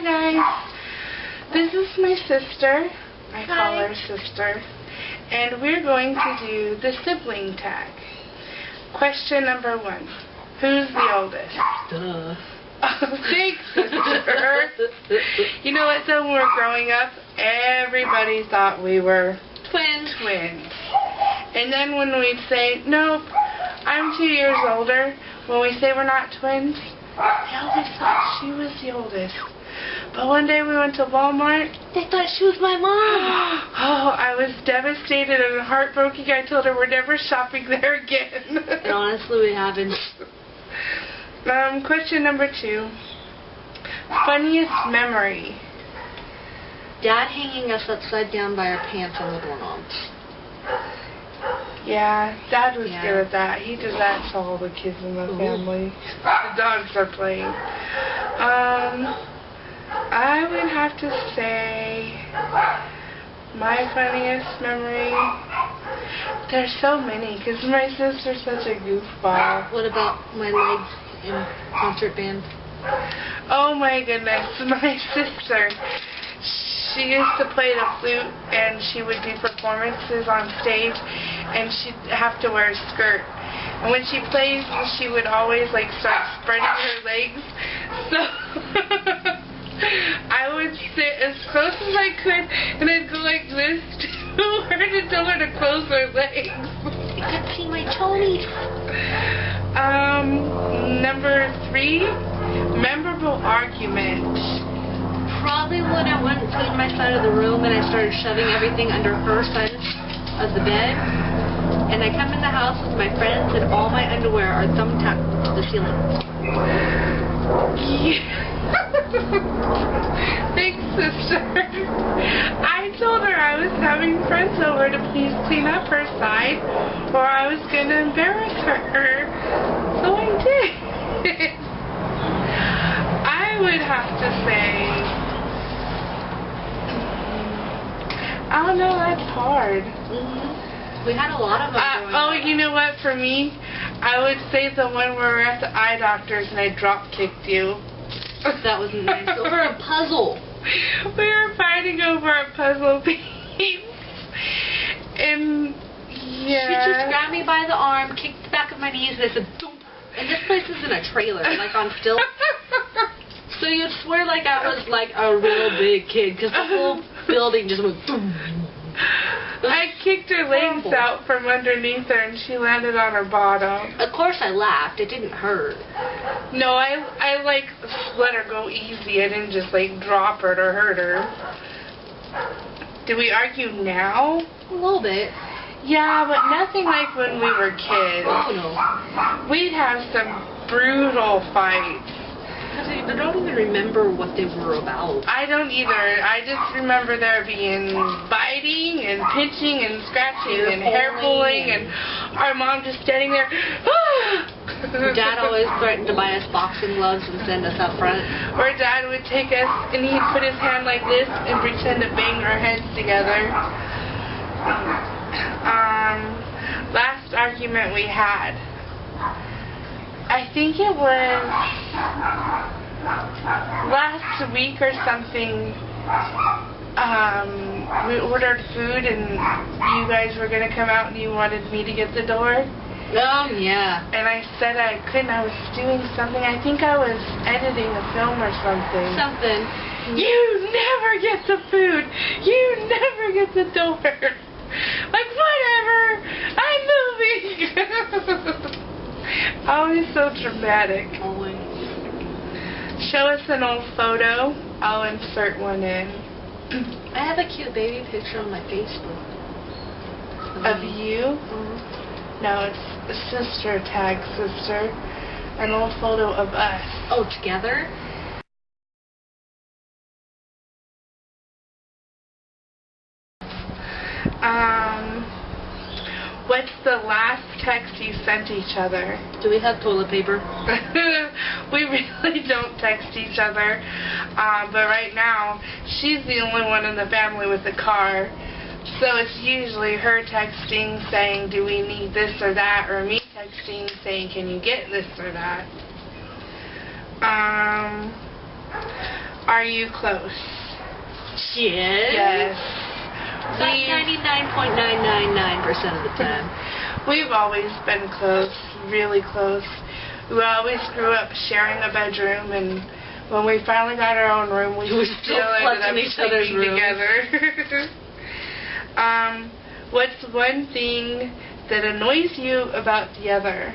Hi guys, this is my sister. I call her sister. And we're going to do the sibling tag. Question number 1. Who's the oldest? Duh. Big sister. You know what, though, when we were growing up, everybody thought we were twins. And then when we'd say, nope, I'm 2 years older, when we say we're not twins, they always thought she was the oldest. But one day we went to Walmart. They thought she was my mom. Oh, I was devastated and heartbroken. I told her we're never shopping there again. And honestly, we haven't. Question number 2. Funniest memory. Dad hanging us upside down by our pants on the doorknobs. Yeah, Dad was good at that. He did that to all the kids in the family. The dogs are playing. I would have to say my funniest memory. There's so many because my sister's such a goofball. What about my legs in concert band? Oh my goodness, my sister. She used to play the flute and she would do performances on stage and she'd have to wear a skirt. And when she plays, she would always like start spreading her legs. So I would sit as close as I could and I'd go like this to her to tell her to close her legs. You could see my chonies. Number 3, memorable argument. Probably when I went to clean my side of the room and I started shoving everything under her side of the bed. And I come in the house with my friends and all my underwear are thumbtacked to the ceiling. Thanks, sister. I told her I was having friends over to please clean up her side or I was going to embarrass her. So I did. I would have to say, I don't know, that's hard. We had a lot of them. Oh, you know what, for me, I would say the one where we were at the eye doctor's and I drop kicked you. That was nice. Over a puzzle. We were fighting over a puzzle piece. And, yeah. She just grabbed me by the arm, kicked the back of my knees, and I said, boom. And this place is in a trailer, like on stilts. So you'd swear like I was like a real big kid, because the whole building just went boom. I kicked her legs out from underneath her and she landed on her bottom. Of course I laughed. It didn't hurt. No, I like let her go easy. I didn't just like drop her to hurt her. Do we argue now? A little bit. Yeah, but nothing like when we were kids. Oh no. We'd have some brutal fights. I don't even remember what they were about. I don't either. I just remember there being biting and pinching and scratching and hair pulling and our mom just standing there. Dad always threatened to buy us boxing gloves and send us out front. Or Dad would take us and he'd put his hand like this and pretend to bang our heads together. Last argument we had. I think it was last week or something. We ordered food and you guys were going to come out and you wanted me to get the door. Oh, yeah. And I said I couldn't. I was doing something. I think I was editing a film or something. Something. You never get the food. You never get the door. Like, whatever. I'm moving. Always so dramatic. Always. Show us an old photo. I'll insert one in. I have a cute baby picture on my Facebook. Of you? No, it's sister tag sister. An old photo of us. Oh, together? What's the last text you sent each other? Do we have toilet paper? We really don't text each other. But right now, she's the only one in the family with a car. So it's usually her texting saying, do we need this or that? Or me texting saying, can you get this or that? Are you close? Yes. Yes. About 99.999% of the time. We've always been close, really close. We always grew up sharing a bedroom, and when we finally got our own room, we still ended up sleeping together. What's one thing that annoys you about the other?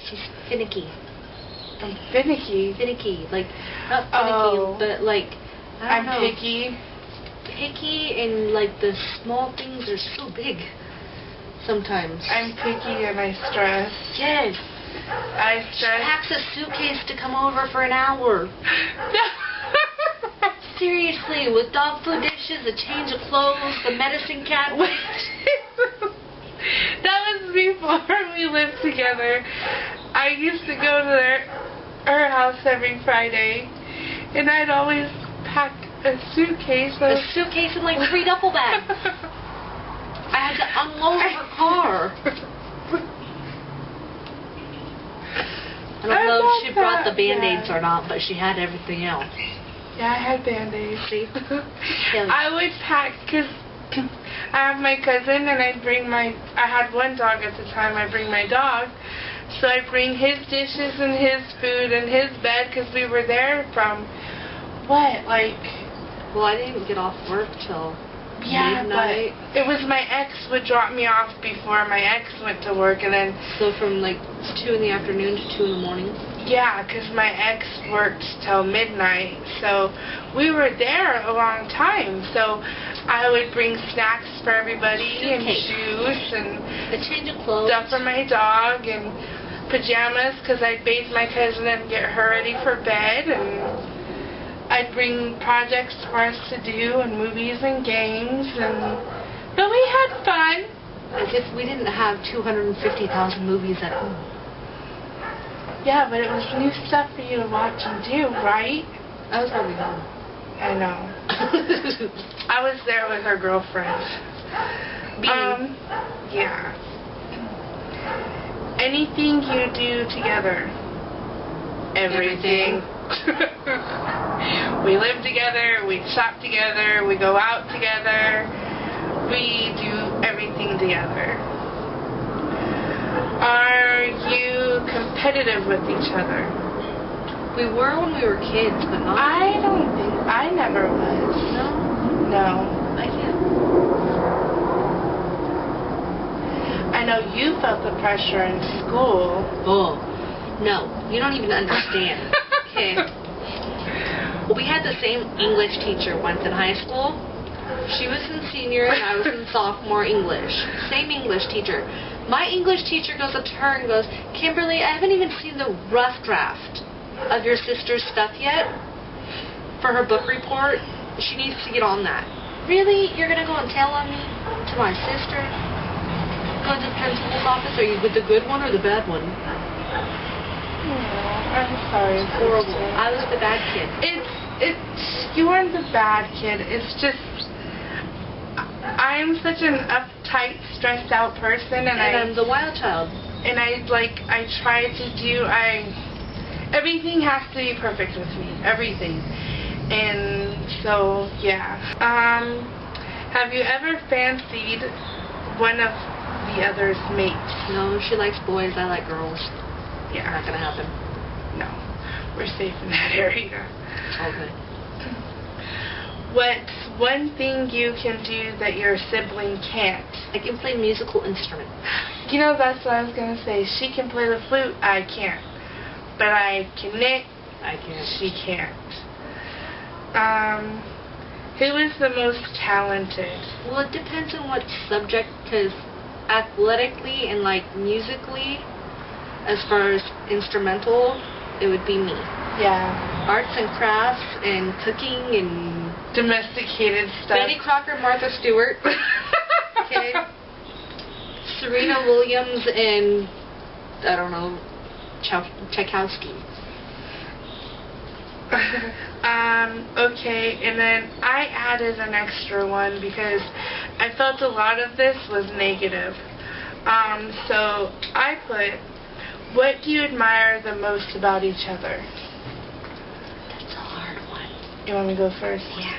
She's finicky. I'm finicky. Finicky, like not finicky, but like I don't know. Picky. Picky, and like the small things are so big. Sometimes. I'm picky and I stress. Yes. I stress. She packs a suitcase to come over for an hour. Seriously, with dog food dishes, a change of clothes, the medicine cabinet. That was before we lived together. I used to go to her house every Friday, and I'd always pack a suitcase. A suitcase and like 3 duffel bags. I had to unload her car. I don't know if she brought the Band-Aids or not, but she had everything else. Yeah, I had Band-Aids. See? I would pack, because I have my cousin, and I had one dog at the time. I'd bring my dog. So I'd bring his dishes and his food and his bed, because we were there from, what, like... Well, I didn't get off work till midnight. But it was my ex would drop me off before my ex went to work, and then... So from like 2 in the afternoon to 2 in the morning? Yeah, because my ex worked till midnight, so we were there a long time. So I would bring snacks for everybody and juice and a change of clothes, stuff for my dog and pajamas, because I'd bathe my cousin and get her ready for bed, and I'd bring projects for us to do and movies and games, but we had fun. As if we didn't have 250,000 movies at home. Yeah, but it was new stuff for you to watch and do, right? I was probably home. I know. I was there with her girlfriend. Yeah. Anything you do together? Everything. We live together, we shop together, we go out together, we do everything together. Are you competitive with each other? We were when we were kids, but not. I don't think, I never was. No? No. I can't. I know you felt the pressure in school. Oh, no. You don't even understand. Okay. Well, we had the same English teacher once in high school. She was in senior and I was in sophomore English. Same English teacher. My English teacher goes up to her and goes, Kimberly, I haven't even seen the rough draft of your sister's stuff yet for her book report. She needs to get on that. Really? You're going to go and tell on me to my sister? Go to the principal's office? Are you with the good one or the bad one? Oh, I'm sorry. It's horrible. I was the bad kid. You weren't the bad kid. It's just, I'm such an uptight, stressed out person, and I'm the wild child. And I try to do, everything has to be perfect with me. Everything. And so, yeah. Have you ever fancied one of the other's mates? No, she likes boys, I like girls. Yeah. Not gonna happen. No. We're safe in that area. Okay. What's one thing you can do that your sibling can't? I can play musical instrument. You know, that's what I was going to say. She can play the flute. I can't. But I can knit. I can't. She can't. Who is the most talented? Well, it depends on what subject, because athletically and like musically, as far as instrumental, it would be me. Yeah. Arts and crafts and cooking and domesticated stuff. Betty Crocker, Martha Stewart. Okay. Serena Williams and I don't know, Tchaikovsky. Okay, and then I added an extra one because I felt a lot of this was negative. So I put, what do you admire the most about each other? That's a hard one. You want me to go first? Yeah.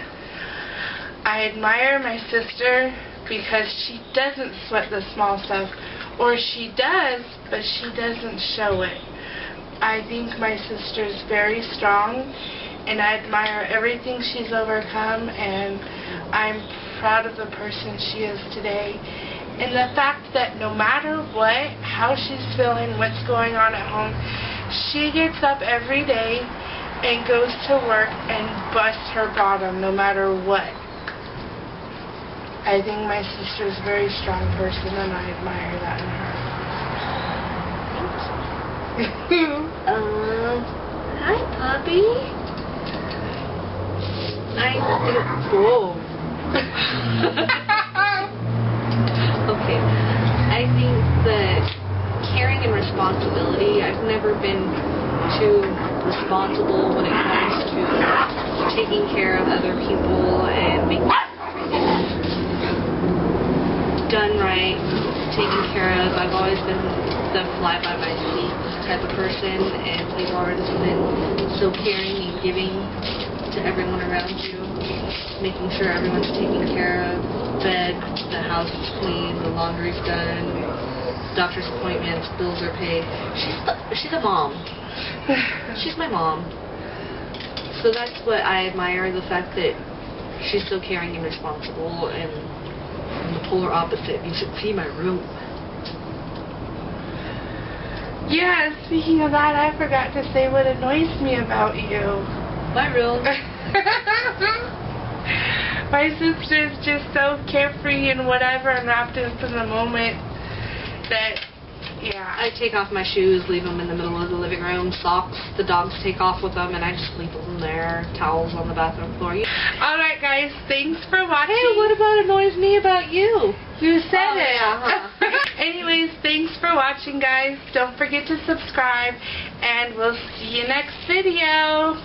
I admire my sister because she doesn't sweat the small stuff. Or she does, but she doesn't show it. I think my sister's very strong, and I admire everything she's overcome, and I'm proud of the person she is today. And the fact that no matter what, how she's feeling, what's going on at home, she gets up every day and goes to work and busts her bottom no matter what. I think my sister's a very strong person, and I admire that in her. Hi, puppy. Whoa. Okay. I think that caring and responsibility, I've never been too responsible when it comes to taking care of other people and making everything done right, taken care of. I've always been the fly by my seat type of person, and Leonard's been so caring and giving to everyone around you, making sure everyone's taken care of, fed, the house is clean, the laundry's done, doctor's appointments, bills are paid. She's a mom. She's my mom. So that's what I admire, the fact that she's so caring and responsible, and I'm the polar opposite. You should see my room. Yeah, speaking of that, I forgot to say what annoys me about you. My room. My sister's just so carefree and whatever and wrapped up in the moment that, yeah. I take off my shoes, leave them in the middle of the living room. Socks, the dogs take off with them, and I just leave them there. Towels on the bathroom floor. Alright guys, thanks for watching. Hey, what about annoys me about you? You said it. Yeah, huh? Anyways, thanks for watching guys. Don't forget to subscribe, and we'll see you next video.